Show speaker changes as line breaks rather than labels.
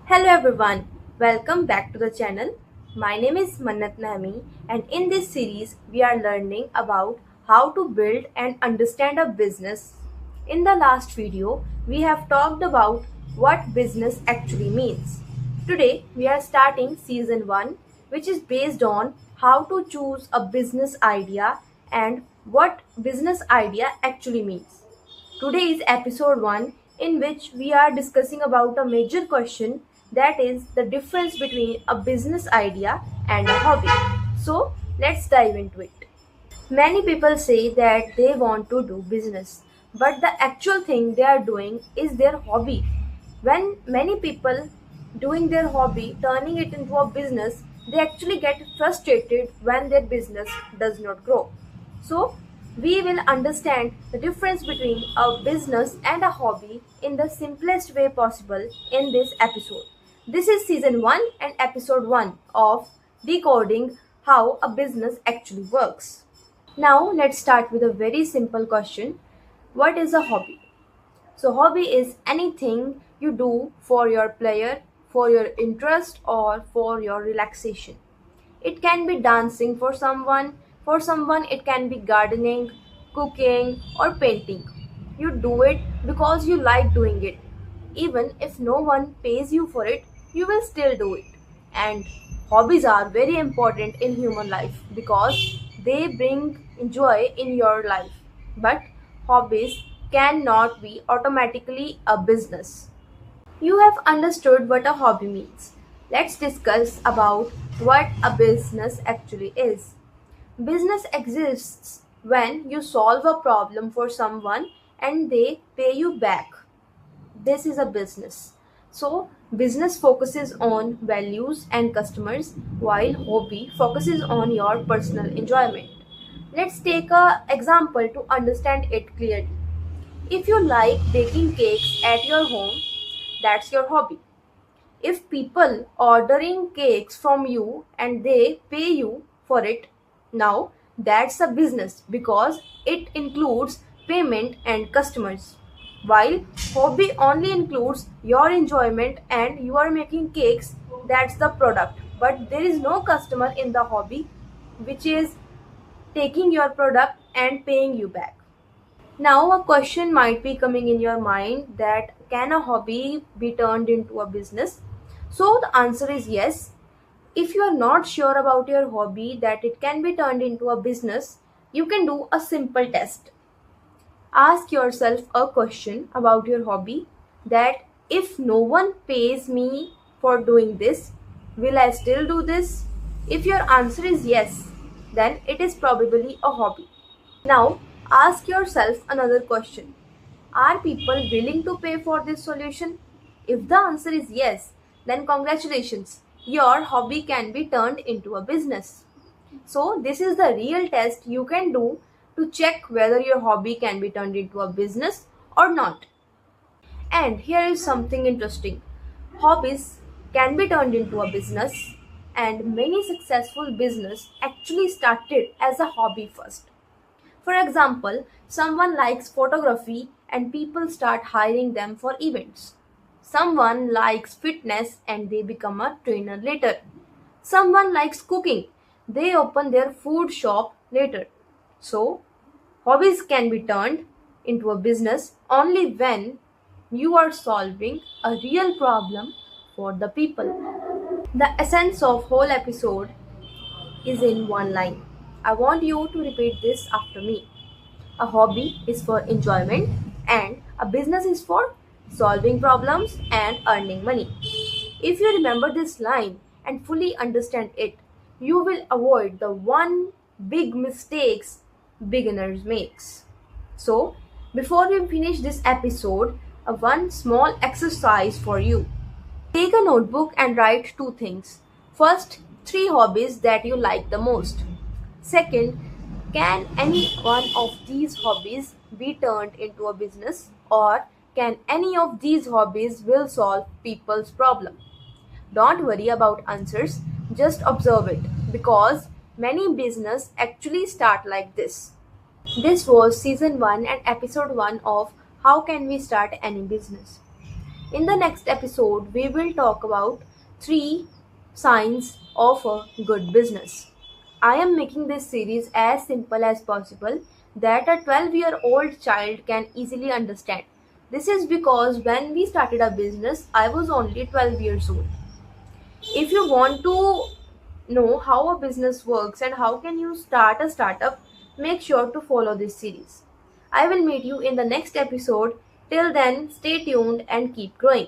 Hello everyone, welcome back to the channel. My name is Mannat Nami, and in this series we are learning about how to build and understand a business. In the last video, we have talked about what business actually means. Today we are starting season 1, which is based on how to choose a business idea and what business idea actually means. Today is episode 1 in which we are discussing about a major question, that is the difference between a business idea and a hobby. So, let's dive into it. Many people say that they want to do business, but the actual thing they are doing is their hobby. When many people doing their hobby, turning it into a business, they actually get frustrated when their business does not grow. So, we will understand the difference between a business and a hobby in the simplest way possible in this episode. This is season 1 and episode 1 of Decoding How a Business Actually Works. Now, let's start with a very simple question. What is a hobby? So, hobby is anything you do for your pleasure, for your interest, or for your relaxation. It can be dancing for someone, it can be gardening, cooking, or painting. You do it because you like doing it. Even if no one pays you for it, you will still do it. And hobbies are very important in human life because they bring joy in your life. But hobbies cannot be automatically a business. You have understood what a hobby means. Let's discuss about what a business actually is. Business exists when you solve a problem for someone and they pay you back. This is a business. So, business focuses on values and customers while hobby focuses on your personal enjoyment. Let's take a example to understand it clearly. If you like baking cakes at your home, that's your hobby. If people ordering cakes from you and they pay you for it, now that's a business because it includes payment and customers. While hobby only includes your enjoyment and you are making cakes, that's the product. But there is no customer in the hobby which is taking your product and paying you back. Now, a question might be coming in your mind that can a hobby be turned into a business? So, the answer is yes. If you are not sure about your hobby that it can be turned into a business, you can do a simple test. Ask yourself a question about your hobby, that if no one pays me for doing this, will I still do this? If your answer is yes, then it is probably a hobby. Now, ask yourself another question. Are people willing to pay for this solution? If the answer is yes, then congratulations, your hobby can be turned into a business. So, this is the real test you can do to check whether your hobby can be turned into a business or not. And here is something interesting. Hobbies can be turned into a business, and many successful business actually started as a hobby first. For example, someone likes photography and people start hiring them for events. Someone likes fitness and they become a trainer later. Someone likes cooking. They open their food shop later. So, hobbies can be turned into a business only when you are solving a real problem for the people. The essence of whole episode is in one line. I want you to repeat this after me. A hobby is for enjoyment and a business is for solving problems and earning money. If you remember this line and fully understand it, you will avoid the one big mistakes beginners makes. So, before we finish this episode, a one small exercise for you. Take a notebook and write two things. First, three hobbies that you like the most. Second, can any one of these hobbies be turned into a business, or can any of these hobbies will solve people's problem? Don't worry about answers, just observe it because many business actually start like this. This was season 1 and episode 1 of How Can We Start Any Business. In the next episode, we will talk about 3 signs of a good business. I am making this series as simple as possible that a 12-year-old child can easily understand. This is because when we started our business, I was only 12 years old. If you want to know how a business works and how can you start a startup, make sure to follow this series. I will meet you in the next episode. Till then, stay tuned and keep growing.